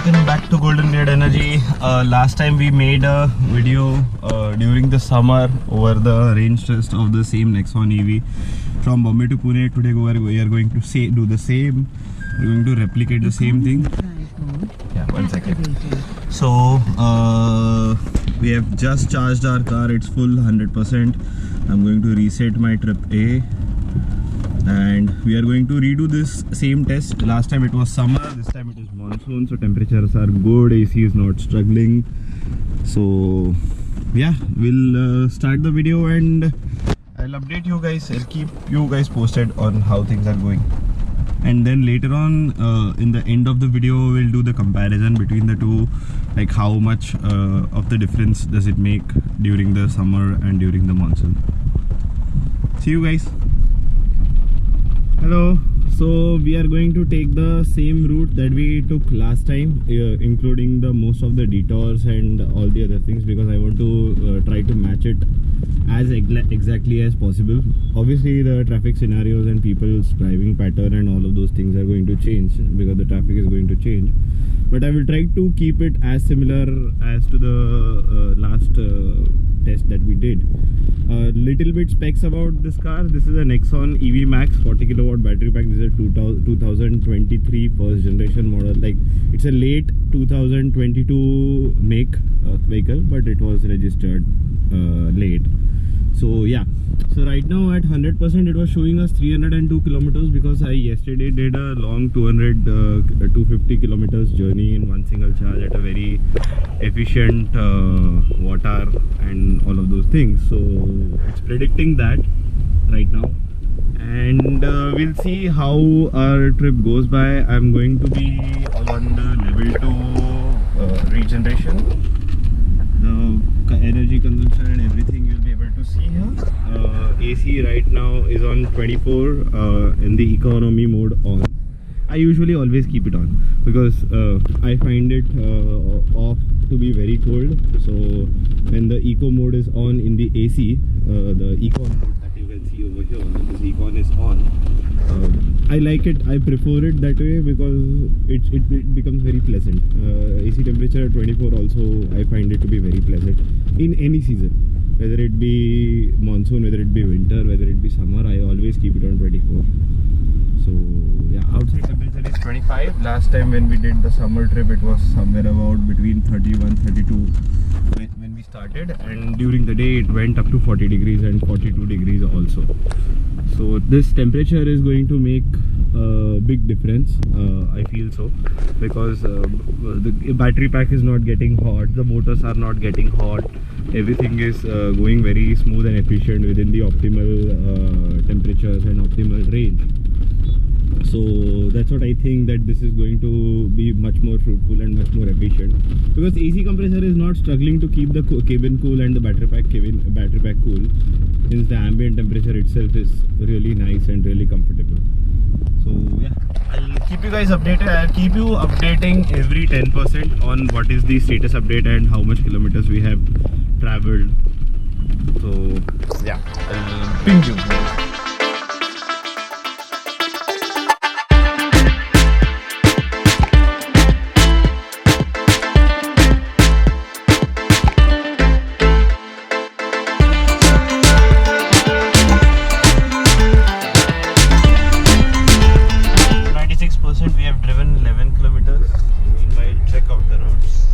welcome back to Golden Beard Energy. Last time we made a video during the summer over the range test of the same Nexon EV from Bombay to Pune. Today we are going to do the same. We're going to replicate the same thing. Yeah, 1 second. So we have just charged our car. It's full 100%. I'm going to reset my trip A. And we are going to redo this same test. Last time it was summer, this time it is monsoon, so temperatures are good, AC is not struggling. So yeah, we'll start the video and I'll update you guys. I'll keep you guys posted on how things are going. And then later on in the end of the video, we'll do the comparison between the two, like how much of the difference does it make during the summer and during the monsoon. See you guys. Hello. So we are going to take the same route that we took last time, including the most of the detours and all the other things, because I want to try to match it as exactly as possible. Obviously the traffic scenarios and people's driving pattern and all of those things are going to change because the traffic is going to change, but I will try to keep it as similar as to the last test that we did. Little bit specs about this car. This is a Nexon EV Max 40 kilowatt battery pack. This is a 2023 first generation model. Like, it's a late 2022 make vehicle, but it was registered late. So yeah, so right now at 100% it was showing us 302 kilometers because I yesterday did a long 250 kilometers journey in one single charge at a very efficient watt hour and all of those things. So it's predicting that right now, and we'll see how our trip goes by. I'm going to be on the level 2 regeneration. The energy consumption and everything you'll be able to see here. AC right now is on 24 in the economy mode on. I usually always keep it on because I find it off to be very cold. So when the eco mode is on in the AC, the econ mode that you can see over here, this econ is on. I like it. I prefer it that way because it becomes very pleasant. AC temperature at 24 also I find it to be very pleasant in any season, whether it be monsoon, whether it be winter, whether it be summer. I always keep it on 24. So yeah, outside temperature is 25. Last time when we did the summer trip, it was somewhere about between 31, 32 when we started, and during the day it went up to 40 degrees and 42 degrees also. So this temperature is going to make a big difference, I feel so, because the battery pack is not getting hot, the motors are not getting hot, everything is going very smooth and efficient within the optimal temperatures and optimal range. So that's what I think, that this is going to be much more fruitful and much more efficient, because AC compressor is not struggling to keep the cabin cool and the battery pack cool, since the ambient temperature itself is really nice and really comfortable. So yeah, I'll keep you guys updated. I'll keep you updating every 10% on what is the status update and how much kilometers we have traveled. So yeah, I'll ping you. We have driven 11 kilometers. Meanwhile, check out the roads.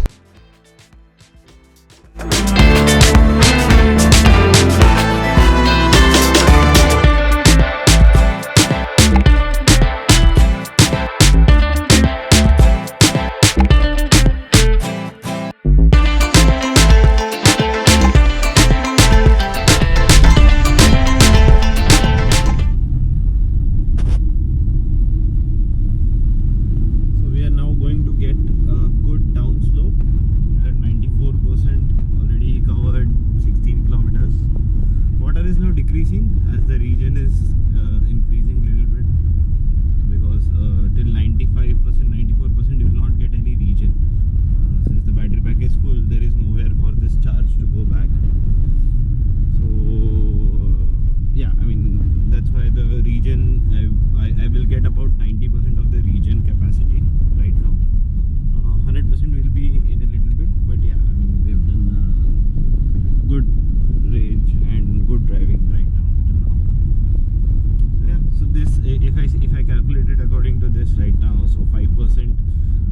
if I calculate it according to this right now, so 5%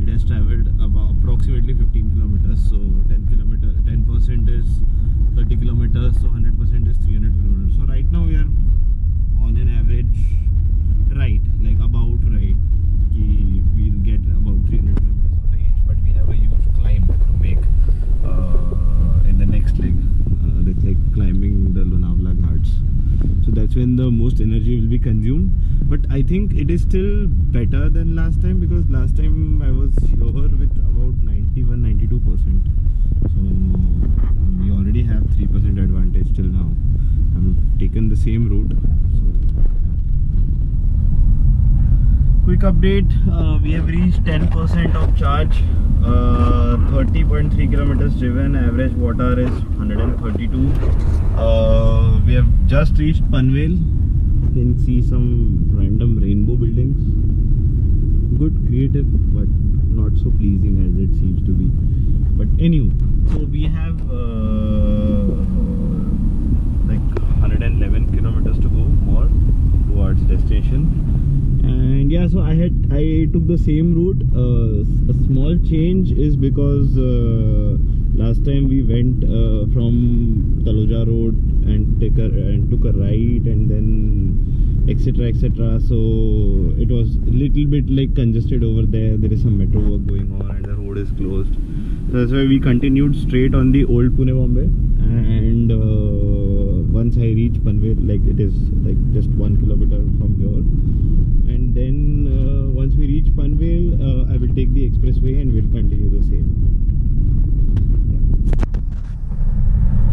it has traveled about approximately 15 kilometers. So 10% is 30 kilometers. So 100% is 300 kilometers. So right now we are on an average right, like about right. We'll get about 300 kilometers of range, but we have a huge climb to make in the next leg. That's like climbing the Lonavala Ghats. So that's when the most energy will be consumed. But I think it is still better than last time, because last time I was here with about 91-92%. So we already have 3% advantage till now. I've taken the same route. So quick update, we have reached 10% of charge, 30.3 kilometers driven, average water is 132. We have just reached Panvel. You can see some random rainbow buildings. Good, creative, but not so pleasing as it seems to be. But anyway, so we have like 111 kilometers to go more towards destination. And yeah, so I took the same route. A small change is because last time we went from Taloja Road and took a right, and then etc. So it was a little bit like congested over there. There is some metro work going on and the road is closed. So that's why we continued straight on the old Pune Bombay. And once I reach Panvel, like it is like just 1 kilometer from here. And then once we reach Panvel, I will take the expressway and we'll continue the same. Yeah.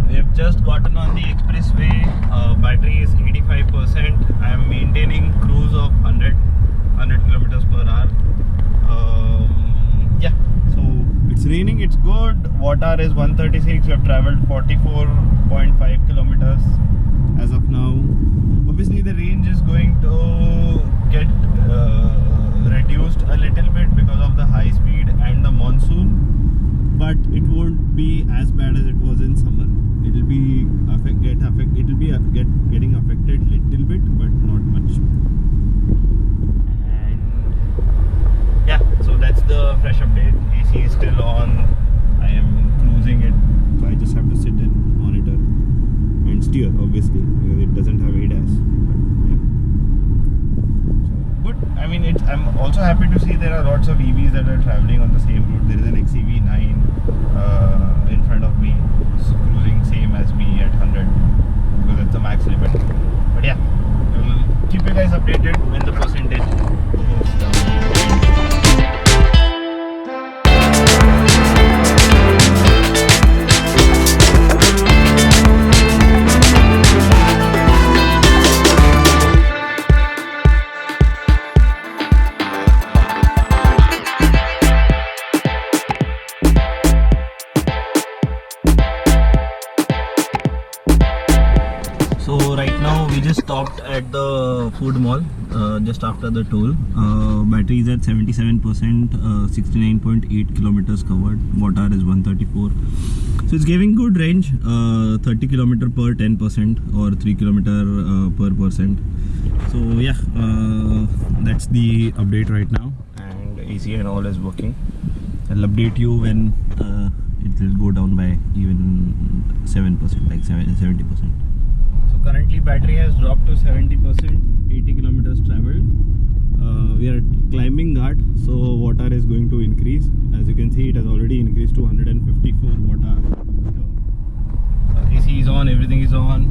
We have just gotten on the expressway. Battery is 85%. I am maintaining cruise of 100 kilometers per hour. Yeah, so it's raining, it's good. Water is 136. We have traveled 44.5 kilometers as of now. Obviously the range is going to get reduced a little bit because of the high speed and the monsoon, but it won't be as bad as it was in summer. It will be getting affected little bit, but not much. And yeah, so that's the fresh update. AC is still on. I am cruising it, so I just have to sit and monitor and steer, obviously, because it doesn't have ADAS. But, yeah. So good. I mean, I'm also happy to see there are lots of EVs that are traveling on the same route. There is an XEV9 in front of me, who's cruising same as me at 100, because it's the max limit. But yeah, I will keep you guys updated when the percentage goes down. So right now we just stopped at the food mall just after the toll. Battery is at 77%, 69.8 kilometers covered. Water is 134. So it's giving good range, 30 kilometer per 10% or 3 kilometer per percent. So yeah, that's the update right now, and AC and all is working. I'll update you when it will go down by even 7%, like 70%. Currently battery has dropped to 70%, 80 kilometers traveled. We are climbing Ghat, so water is going to increase. As you can see, it has already increased to 154 water. AC is on, everything is on.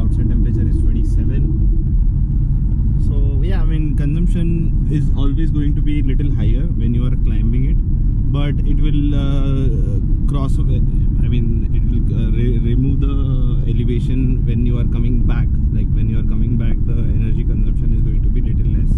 Outside temperature is 27. So yeah, I mean, consumption is always going to be a little higher when you are climbing it, but it will cross. I mean, it will remove the elevation when you are coming back. Like when you are coming back, the energy consumption is going to be little less.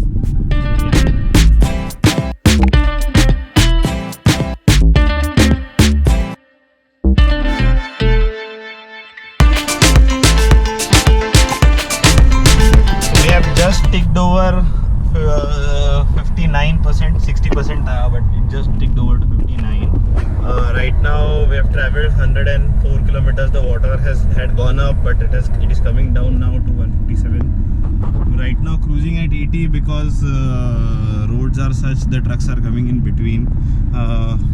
We have just ticked over 59%, 60%, but it just ticked over to 59. Right now we have traveled 104 kilometers. The water had gone up, but it is coming down now to 157. Right now cruising at 80 because roads are such, the trucks are coming in between.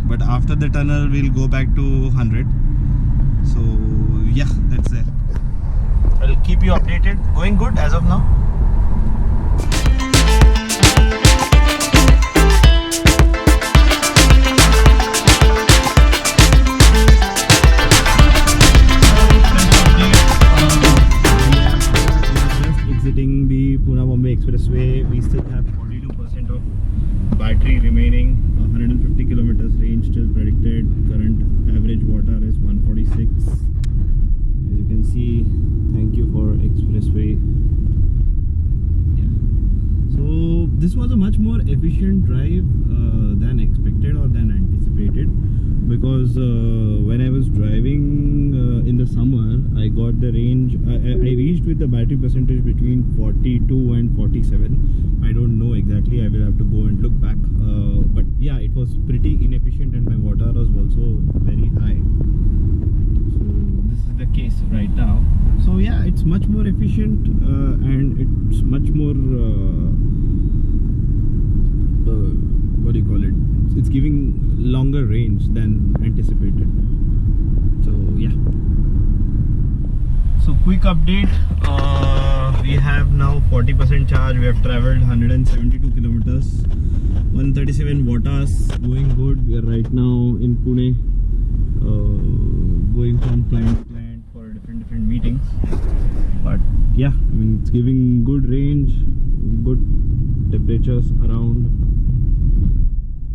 But after the tunnel we'll go back to 100. So yeah, that's there. I'll keep you updated. Going good as of now. Exiting the Pune-Bombay Expressway, we still have 42% of battery remaining. 150 kilometers range still predicted. Current average water is 146. As you can see, thank you for Expressway. Yeah. So this was a much more efficient drive than expected or than anticipated, because when I was driving in the summer, I got the range, I reached with the battery percentage between 42 and 47. I don't know exactly, I will have to go and look back, but yeah, it was pretty inefficient and my water was also very high. So this is the case right now. So yeah, it's much more efficient and it's much more what do you call it, it's giving longer range than anticipated. So yeah, so quick update, we have now 40% charge. We have traveled 172 kilometers, 137 wattas, going good. We are right now in Pune, going from client to client for different meetings. But yeah, I mean, it's giving good range, good temperatures around.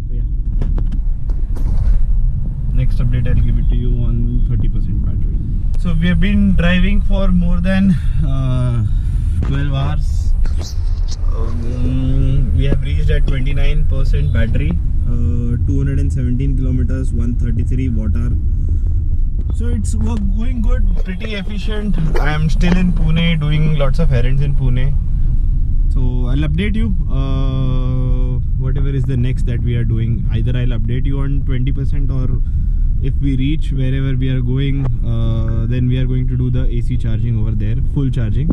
So yeah, next update I'll give it to you on 30% battery. So we have been driving for more than 12 hours. We have reached at 29% battery, 217 kilometers, 133 watt-hour. So it's going good, pretty efficient. I am still in Pune, doing lots of errands in Pune. So I'll update you whatever is the next that we are doing. Either I'll update you on 20%, or if we reach wherever we are going, then we are going to do the AC charging over there, full charging.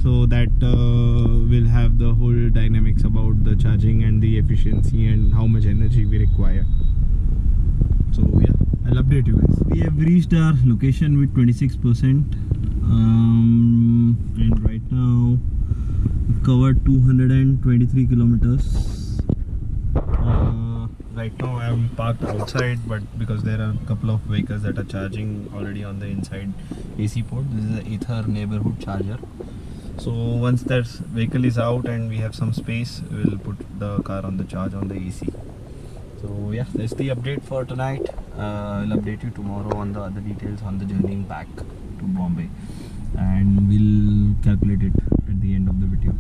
So that will have the whole dynamics about the charging and the efficiency and how much energy we require. So yeah, I'll update you guys. We have reached our location with 26%, and right now we've covered 223 kilometers. Right now I am parked outside, but because there are a couple of vehicles that are charging already on the inside AC port. This is the Ather neighborhood charger. So once that vehicle is out and we have some space, we'll put the car on the charge on the AC. So yeah, that's the update for tonight. I'll update you tomorrow on the other details on the journey back to Bombay, and we'll calculate it at the end of the video.